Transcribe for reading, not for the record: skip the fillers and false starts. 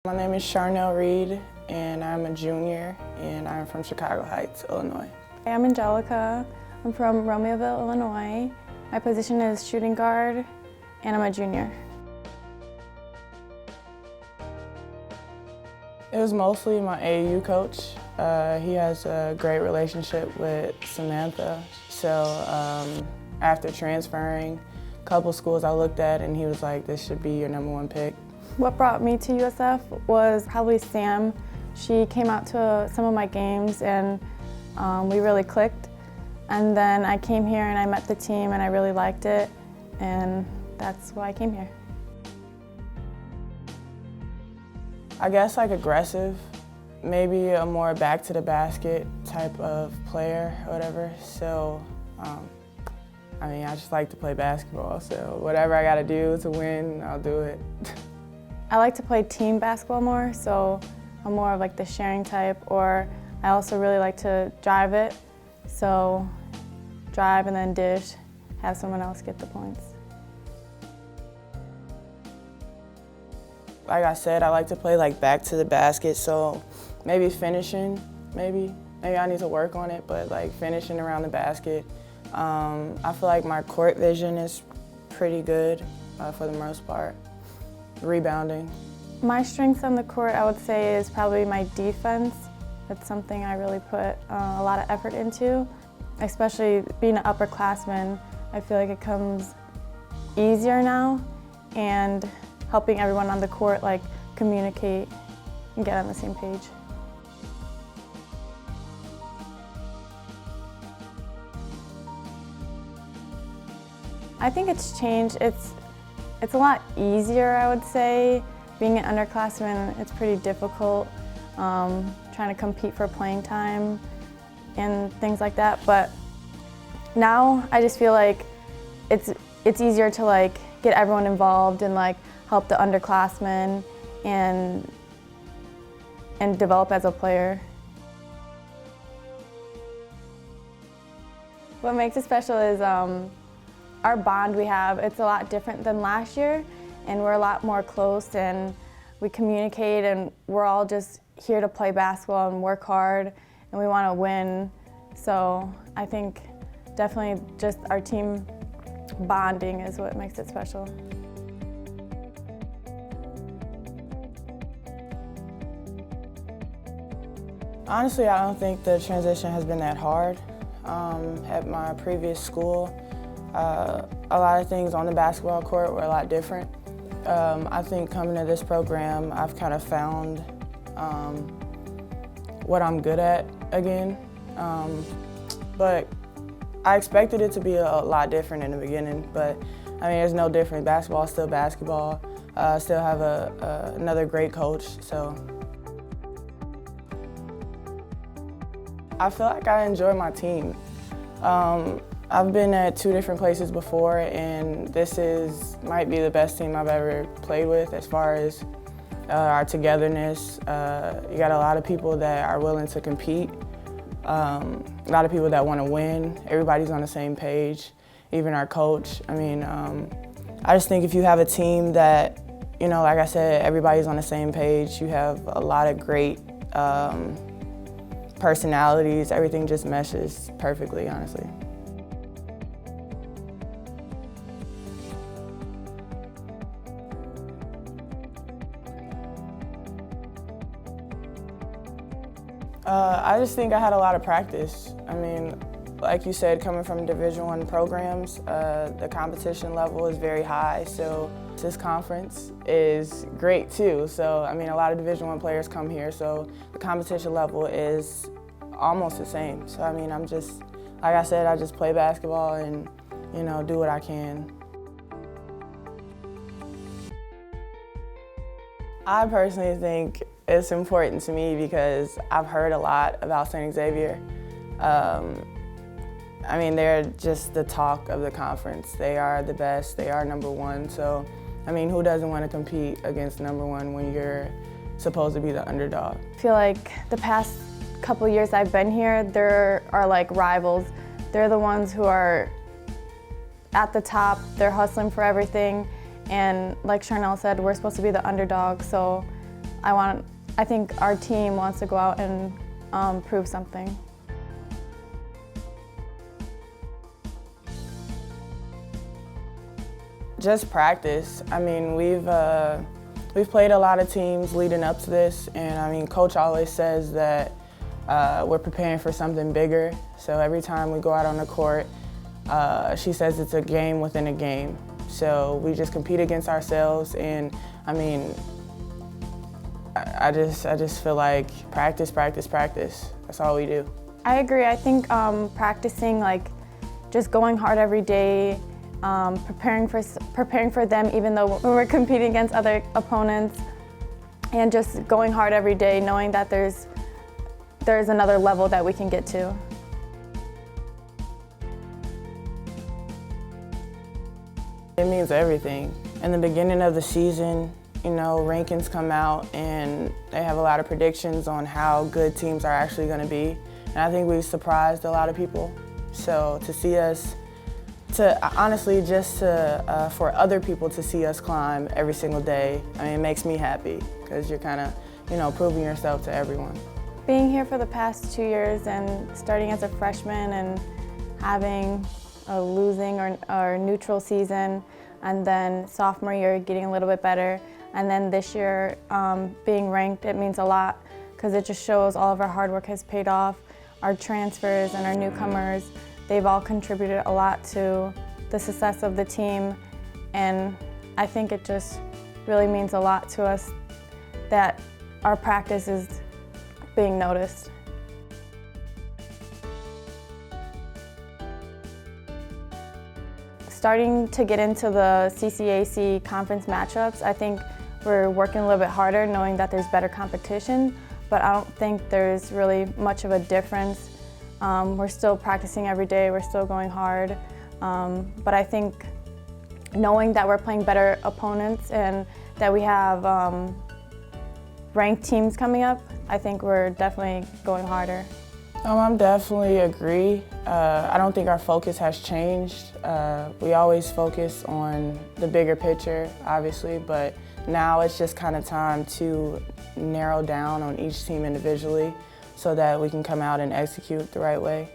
My name is Charnelle Reed, and I'm a junior, and I'm from Chicago Heights, Illinois. I'm Angelica. I'm from Romeoville, Illinois. My position is shooting guard, and I'm a junior. It was mostly my AAU coach. He has a great relationship with Samantha, so after transferring, a couple schools I looked at, and he was like, this should be your #1 pick. What brought me to USF was probably Sam. She came out to some of my games and we really clicked. And then I came here and I met the team and I really liked it, and that's why I came here. I guess like aggressive, maybe a more back to the basket type of player or whatever. So, I just like to play basketball, so whatever I gotta do to win, I'll do it. I like to play team basketball more, so I'm more of like the sharing type, or I also really like to drive it. So drive and then dish, have someone else get the points. Like I said, I like to play like back to the basket, so maybe finishing, maybe I need to work on it, but like finishing around the basket. I feel like my court vision is pretty good for the most part. Rebounding. My strengths on the court, I would say, is probably my defense. That's something I really put a lot of effort into. Especially being an upperclassman, I feel like it comes easier now, and helping everyone on the court like communicate and get on the same page. I think it's changed. It's a lot easier, I would say. Being an underclassman, it's pretty difficult, trying to compete for playing time and things like that. But now I just feel like it's easier to like get everyone involved and like help the underclassmen and develop as a player. What makes it special is our bond we have. It's a lot different than last year, and we're a lot more close, and we communicate, and we're all just here to play basketball and work hard, and we want to win. So I think definitely just our team bonding is what makes it special. Honestly, I don't think the transition has been that hard. At my previous school, a lot of things on the basketball court were a lot different. I think coming to this program, I've kind of found what I'm good at again. But I expected it to be a lot different in the beginning, but there's no different. Basketball is still basketball. Still have another great coach, so. I feel like I enjoy my team. I've been at 2 different places before, and this might be the best team I've ever played with as far as our togetherness. You got a lot of people that are willing to compete, a lot of people that want to win. Everybody's on the same page, even our coach. I just think if you have a team that, like I said, everybody's on the same page, you have a lot of great personalities, everything just meshes perfectly, honestly. I just think I had a lot of practice. Like you said, coming from Division I programs, the competition level is very high, so this conference is great too. So, a lot of Division I players come here, so the competition level is almost the same. So, I'm just, like I said, I just play basketball and, do what I can. I personally think it's important to me because I've heard a lot about St. Xavier. They're just the talk of the conference. They are the best, they are #1, so who doesn't want to compete against #1 when you're supposed to be the underdog? I feel like the past couple years I've been here, there are like rivals. They're the ones who are at the top, they're hustling for everything, and like Charnelle said, we're supposed to be the underdog, so I think our team wants to go out and prove something. Just practice. I mean, we've played a lot of teams leading up to this, and I mean, Coach always says that we're preparing for something bigger. So every time we go out on the court, she says it's a game within a game. So we just compete against ourselves, and I mean, I just feel like practice, practice, practice. That's all we do. I agree. I think practicing, like just going hard every day, preparing for them even though when we're competing against other opponents, and just going hard every day knowing that there's another level that we can get to. It means everything. In the beginning of the season, you know, rankings come out and they have a lot of predictions on how good teams are actually going to be. And I think we've surprised a lot of people. So to see us, honestly, for other people to see us climb every single day, I mean, it makes me happy because you're kind of, you know, proving yourself to everyone. Being here for the past 2 years and starting as a freshman and having a losing or neutral season, and then sophomore year getting a little bit better, and then this year being ranked, it means a lot because it just shows all of our hard work has paid off. Our transfers and our newcomers, they've all contributed a lot to the success of the team, and I think it just really means a lot to us that our practice is being noticed. Starting to get into the CCAC conference matchups, I think we're working a little bit harder knowing that there's better competition, but I don't think there's really much of a difference. We're still practicing every day, we're still going hard, but I think knowing that we're playing better opponents and that we have ranked teams coming up, I think we're definitely going harder. I definitely agree. I don't think our focus has changed. We always focus on the bigger picture, obviously, but now it's just kind of time to narrow down on each team individually so that we can come out and execute the right way.